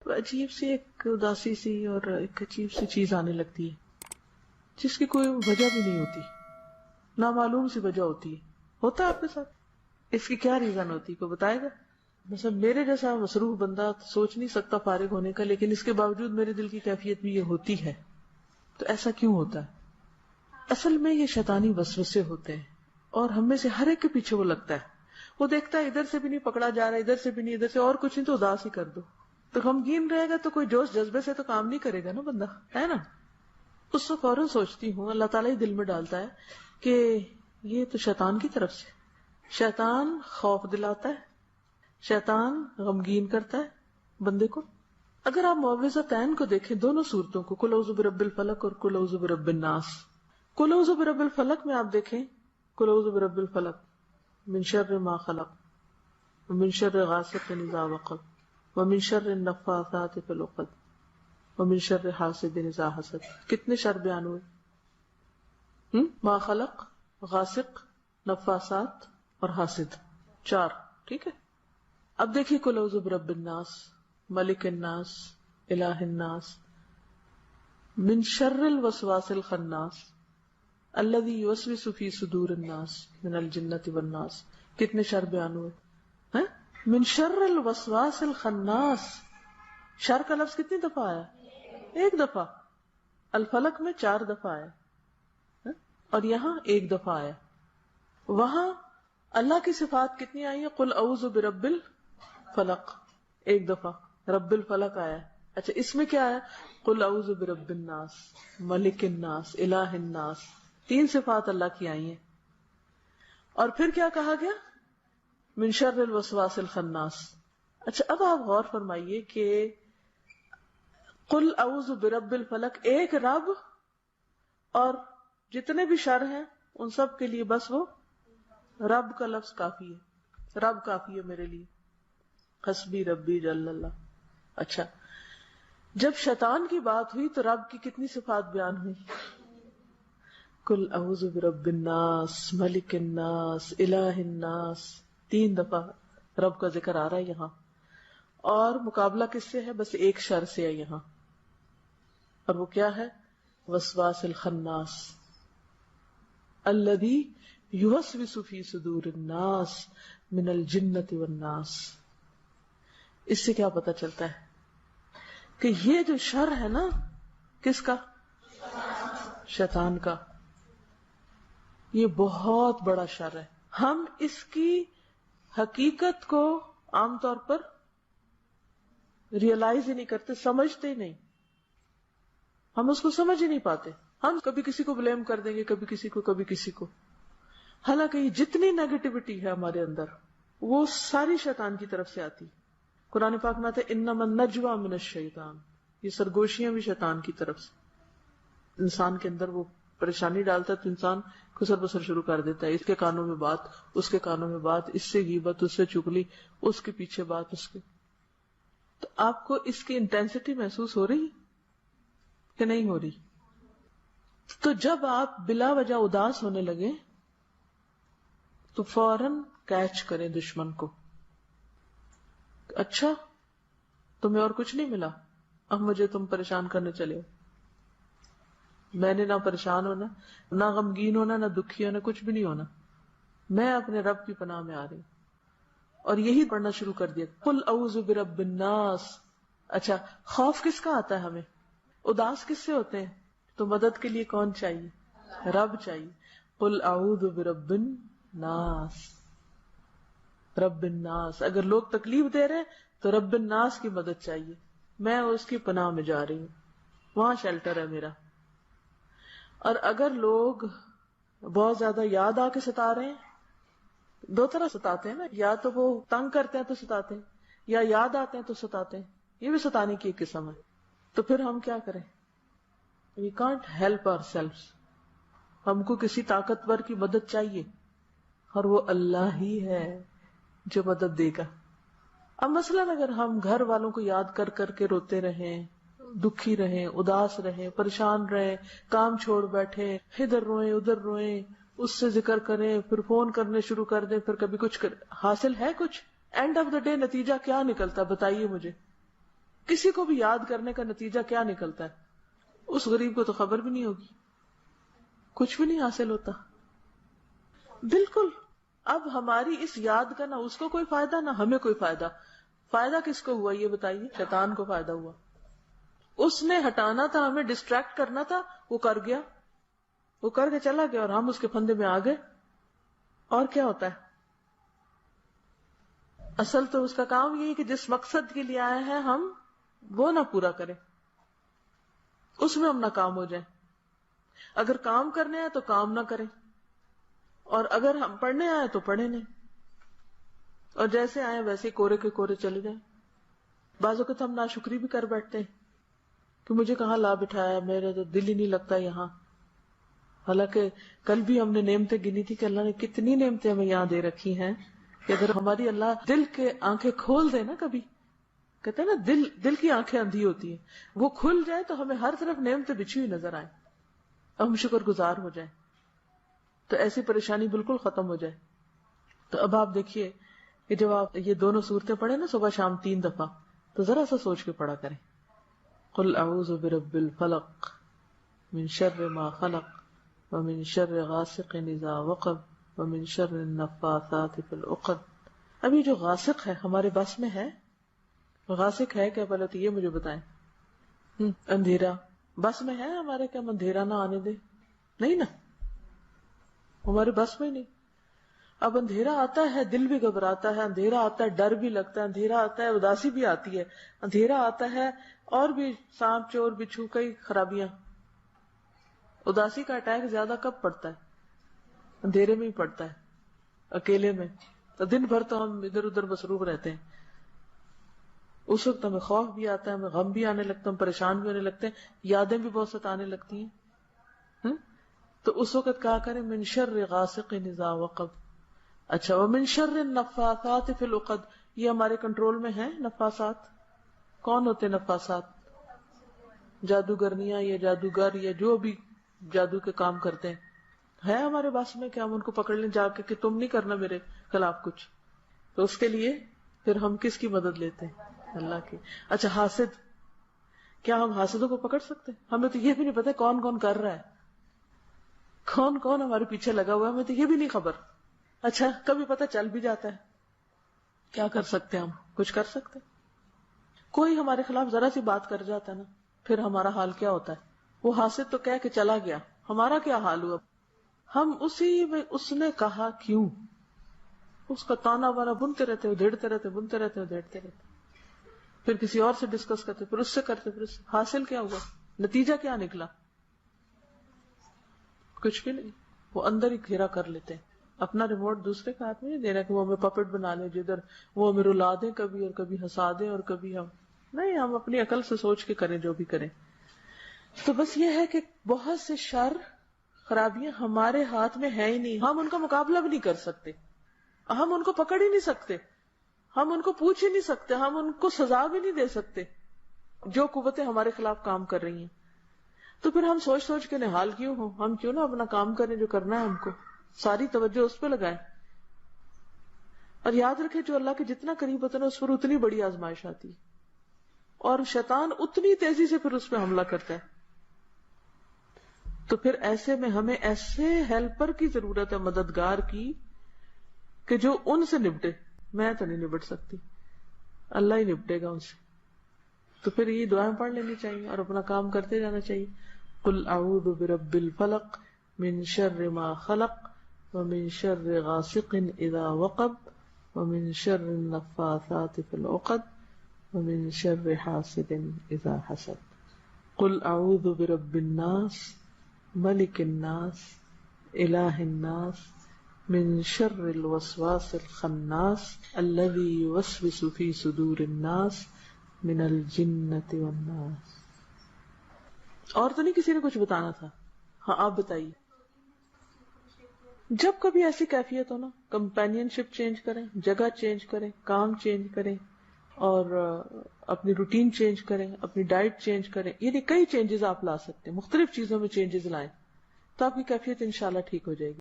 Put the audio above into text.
تو عجیب سی ایک اداسی سی اور ایک عجیب سی چیز آنے لگتی ہے جس کی کوئی وجہ بھی نہیں ہوتی، نامعلوم سی وجہ ہوتی ہے. ہوتا ہے آپ کے ساتھ؟ اس کی کیا ریزن ہوتی ہے؟ کوئی بتائے گا؟ مثلا میرے جیسا مصروف بندہ سوچ نہیں سکتا فارغ ہونے کا، لیکن اس کے باوجود میرے دل کی کیفیت بھی یہ ہوتی ہے. تو ایسا کیوں ہوتا ہے؟ اصل میں یہ شیطانی وسوسے ہوتے ہیں، اور ہم میں سے ہر ایک کے پیچھے وہ لگتا ہے. وہ دیکھتا ہے ادھر سے بھی نہیں پکڑا جا رہا، ادھر سے بھی نہیں، ادھر سے اور کچھ نہیں تو اداس ہی کر دو. تو غمگین رہے گا تو کوئی جوش جذبے سے تو کام نہیں کرے گا نا بندہ، ہے نا. اس کو فوراً سوچتی ہوں، اللہ تعالیٰ ہی دل میں ڈالتا ہے کہ یہ تو شیطان کی طرف سے. شیطان خوف دلاتا ہے، شیطان غمگین کرتا ہے بندے کو. اگر آپ معوذتین کو دیکھیں، دونوں صورتوں کو، قل اعوذ برب الفلق اور قل اعوذ برب الناس. قل اعوذ برب الفلق میں آپ دیکھیں، قل اعوذ برب الفلق من شر ما خلق ومن شر غاسق اذا وقب ومن شر النفاثات في العقد ومن شر حاسد اذا حسد. کتنے شر بیان ہوئے؟ ما خلق، غاسق، نفاثات اور حاسد، 4. ٹھیک ہے. اب دیکھیے قل اعوذ برب الناس، ملک الناس، الہ الناس، من شر الوسواس الخناس الذی یوسوس فی صدور الناس من الجنۃ والناس. کتنے شر بیان ہوئے ہیں؟ من شر الوسواس الخناس. شر کا لفظ کتنی دفعہ آیا؟ ایک دفعہ. الفلق میں 4 دفعہ آیا اور یہاں 1 دفعہ آیا. وہاں اللہ کی صفات کتنی آئی ہیں؟ قل اعوذ برب الفلق 1 دفعہ، رب الفلق آیا. اچھا اس میں کیا ہے؟ قل اعوذ برب الناس، ملک الناس، الہ الناس. 3 صفات اللہ کی آئی ہیں. اور پھر کیا کہا گیا؟ من شر الوسواس الخناس. اچھا اب آپ غور فرمائیے کہ قل اعوذ برب الفلق، ایک رب، اور جتنے بھی شر ہیں ان سب کے لیے بس وہ رب کا لفظ کافی ہے. رب کافی ہے میرے لیے، حسبی ربی جل اللہ. اچھا جب شیطان کی بات ہوئی تو رب کی کتنی صفات بیان ہوئی؟ قل اعوذ برب الناس، ملک الناس، الہ الناس. 3 دفعہ رب کا ذکر آ رہا ہے یہاں. اور مقابلہ کس سے ہے؟ بس ایک شر سے ہے یہاں، اور وہ کیا ہے؟ وسواس الخناس الذی یوسوس فی صدور الناس من الجنۃ والناس. اس سے کیا پتہ چلتا ہے کہ یہ جو شر ہے نا، کس کا؟ شیطان کا. یہ بہت بڑا شر ہے. ہم اس کی حقیقت کو عام طور پر ریئلائز ہی نہیں کرتے، سمجھتے ہی نہیں. ہم اس کو سمجھ ہی نہیں پاتے. ہم کبھی کسی کو بلیم کر دیں گے، کبھی کسی کو، کبھی کسی کو. حالانکہ یہ جتنی نیگیٹیوٹی ہے ہمارے اندر وہ ساری شیطان کی طرف سے آتی. قرآن پاک میں آتا ہے انما النجوى من الشیطان. یہ سرگوشیاں بھی شیطان کی طرف سے. انسان کے اندر وہ پریشانی ڈالتا ہے تو انسان خسر بسر شروع کر دیتا ہے. اس کے کانوں میں بات، اس کے کانوں میں بات، اس سے غیبت، اس سے چگلی، اس کے پیچھے بات، اس کے. تو آپ کو اس کی انٹینسٹی محسوس ہو رہی کہ نہیں ہو رہی؟ تو جب آپ بلا وجہ اداس ہونے لگے تو فوراً کیچ کریں دشمن کو. اچھا تمہیں اور کچھ نہیں ملا، اب مجھے تم پریشان کرنے چلے ہو. میں نے نہ پریشان ہونا، نہ غمگین ہونا، نہ دکھی ہونا، کچھ بھی نہیں ہونا. میں اپنے رب کی پناہ میں آ رہی ہوں. اور یہی پڑھنا شروع کر دیا، قل اعوذ برب الناس. اچھا خوف کس کا آتا ہے ہمیں؟ اداس کس سے ہوتے ہیں؟ تو مدد کے لیے کون چاہیے؟ رب چاہیے. قل اعوذ برب الناس، رب الناس. اگر لوگ تکلیف دے رہے ہیں تو رب الناس کی مدد چاہیے. میں اس کی پناہ میں جا رہی ہوں، وہاں شیلٹر ہے میرا. اور اگر لوگ بہت زیادہ یاد آ کے ستا رہے ہیں، 2 طرح ستاتے ہیں نا، یا تو وہ تنگ کرتے ہیں تو ستاتے ہیں، یا یاد آتے ہیں تو ستاتے ہیں. یہ بھی ستانے کی ایک قسم ہے. تو پھر ہم کیا کریں؟ We can't help ourselves. ہم کو کسی طاقتور کی مدد چاہیے، اور وہ اللہ ہی ہے جو مدد دے گا. اب مثلاً اگر ہم گھر والوں کو یاد کر کر کے روتے رہیں، دکھی رہیں، اداس رہیں، پریشان رہیں، کام چھوڑ بیٹھیں، ادھر روئیں ادھر روئیں، اس سے ذکر کریں، پھر فون کرنے شروع کر دیں، پھر کبھی کچھ حاصل ہے کچھ؟ اینڈ آف دا ڈے نتیجہ کیا نکلتا؟ بتائیے مجھے. کسی کو بھی یاد کرنے کا نتیجہ کیا نکلتا ہے؟ اس غریب کو تو خبر بھی نہیں ہوگی، کچھ بھی نہیں حاصل ہوتا. بالکل. اب ہماری اس یاد کا نہ اس کو کوئی فائدہ نہ ہمیں کوئی فائدہ. فائدہ کس کو ہوا یہ بتائیے؟ شیطان کو فائدہ ہوا. اس نے ہٹانا تھا، ہمیں ڈسٹریکٹ کرنا تھا، وہ کر گیا، وہ کر کے چلا گیا اور ہم اس کے پھندے میں آ گئے. اور کیا ہوتا ہے؟ اصل تو اس کا کام یہ ہے کہ جس مقصد کے لیے آئے ہیں ہم وہ نہ پورا کریں، اس میں ہم ناکام ہو جائیں. اگر کام کرنے آئے تو کام نہ کریں، اور اگر ہم پڑھنے آئے تو پڑھیں نہیں، اور جیسے آئے ویسے کورے کے کورے چلے جائیں. بعض اوقات ہم ناشکری بھی کر بیٹھتے ہیں کہ مجھے کہاں لا بٹھایا، میرا تو دل ہی نہیں لگتا یہاں. حالانکہ کل بھی ہم نے نعمتیں گنی تھی کہ اللہ نے کتنی نعمتیں ہمیں یہاں دے رکھی ہیں کہ اگر ہماری اللہ دل کے آنکھیں کھول دے نا، کبھی کہتے ہیں نا دل کی آنکھیں اندھی ہوتی ہیں، وہ کھل جائے تو ہمیں ہر طرف نعمتیں بچھی ہوئی نظر آئیں، ہم شکر گزار ہو جائیں تو ایسی پریشانی بالکل ختم ہو جائے. تو اب آپ دیکھیے کہ جب آپ یہ دونوں صورتیں پڑھیں نا صبح شام 3 دفعہ، تو ذرا سا سوچ کے پڑھا کریں. قل اعوذ برب الفلق من شر ما خلق ومن شر غاسق اذا وقب ومن شر النفاثات في العقد. ابھی جو غاسق ہے ہمارے بس میں ہے؟ غاسق ہے کیا؟ پہلے تو یہ مجھے بتائیں. اندھیرا بس میں ہے ہمارے؟ کیا ہم اندھیرا نہ آنے دیں؟ نہیں نا، ہمارے بس میں نہیں. اب اندھیرا آتا ہے دل بھی گھبراتا ہے، اندھیرا آتا ہے ڈر بھی لگتا ہے، اندھیرا آتا ہے اداسی بھی آتی ہے، اندھیرا آتا ہے اور بھی سانپ چور بچھو کئی خرابیاں. اداسی کا اٹیک زیادہ کب پڑتا ہے؟ اندھیرے میں ہی پڑتا ہے، اکیلے میں. تو دن بھر تو ہم ادھر ادھر مصروف رہتے ہیں، اس وقت ہمیں خوف بھی آتا ہے، ہمیں غم بھی آنے لگتا ہے، ہم پریشان بھی ہونے لگتے ہیں، یادیں بھی بہت ستانے لگتی ہیں. تو اس وقت کہا کریں من شر غاسق اذا وقب. اچھا ومن شر النفاثات فی العقد، یہ ہمارے کنٹرول میں ہیں نفاثات؟ کون ہوتے نفاثات؟ جادوگرنیاں یا جادوگر یا جو بھی جادو کے کام کرتے ہیں. ہے ہمارے پاس میں کہ ہم ان کو پکڑ لیں جا کے کہ تم نہیں کرنا میرے خلاف کچھ؟ تو اس کے لیے پھر ہم کس کی مدد لیتے ہیں؟ اللہ کی. اچھا حاسد، کیا ہم حاسدوں کو پکڑ سکتے ہیں؟ ہمیں تو یہ بھی نہیں پتا کون کون کر رہا ہے، کون کون ہمارے پیچھے لگا ہوا ہے، ہمیں تو یہ بھی نہیں خبر. اچھا کبھی پتہ چل بھی جاتا ہے، کیا کر سکتے ہیں ہم؟ کچھ کر سکتے؟ کوئی ہمارے خلاف ذرا سی بات کر جاتا ہے نا، پھر ہمارا حال کیا ہوتا ہے؟ وہ حاسد تو کہہ کے چلا گیا، ہمارا کیا حال ہوا؟ ہم اسی میں اس نے کہا کیوں، اس کا تانا بانا بنتے رہتے، ادھیڑتے رہتے، بنتے رہتے، ادھیڑتے رہتے، پھر کسی اور سے ڈسکس کرتے، پھر اس سے کرتے، پھر اس سے. حاصل کیا ہوا؟ نتیجہ کیا نکلا؟ کچھ بھی نہیں. وہ اندر ہی گھیرا کر لیتے ہیں، اپنا ریموٹ دوسرے کے ہاتھ میں نہیں دینا کہ وہ ہمیں پپٹ بنا لیں، جدھر وہ ہمیں رلا دیں کبھی اور کبھی ہنسا دیں اور کبھی ہم نہیں. ہم اپنی عقل سے سوچ کے کریں جو بھی کریں. تو بس یہ ہے کہ بہت سے شر خرابیاں ہمارے ہاتھ میں ہے ہی نہیں، ہم ان کا مقابلہ بھی نہیں کر سکتے، ہم ان کو پکڑ ہی نہیں سکتے، ہم ان کو پوچھ ہی نہیں سکتے، ہم ان کو سزا بھی نہیں دے سکتے جو قوتیں ہمارے خلاف کام کر رہی ہیں. تو پھر ہم سوچ سوچ کے نحال کیوں ہوں؟ ہم کیوں نہ اپنا کام کریں جو کرنا ہے ہم کو، ساری توجہ اس پہ لگائیں. اور یاد رکھیں جو اللہ کے جتنا قریب ہوتا ہے اس پر اتنی بڑی آزمائش آتی ہے، اور شیطان اتنی تیزی سے پھر اس پہ حملہ کرتا ہے. تو پھر ایسے میں ہمیں ایسے ہیلپر کی ضرورت ہے، مددگار کی، کہ جو ان سے نپٹے. میں تو نہیں نپٹ سکتی، اللہ ہی نپٹے گا ان سے. تو پھر یہ دعائیں پڑھ لینی چاہیے اور اپنا کام کرتے جانا چاہیے. قل اعوذ برب الفلق من شر ما خلق ومن شر غاسق اذا وقب ومن شر النفاثات في العقد ومن شر حاسد اذا حسد. قل اعوذ برب الناس ملک الناس الہ الناس من شر الوسواس الخناس الذي يوسوس في صدور الناس من الجنة والناس. اور تو نہیں کسی نے کچھ بتانا تھا؟ ہاں آپ بتائیے. جب کبھی ایسی کیفیت ہو نا، کمپینین شپ چینج کریں، جگہ چینج کریں، کام چینج کریں، اور اپنی روٹین چینج کریں، اپنی ڈائٹ چینج کریں. یعنی کئی چینجز آپ لا سکتے ہیں، مختلف چیزوں میں چینجز لائیں تو آپ کی کیفیت انشاءاللہ ٹھیک ہو جائے گی.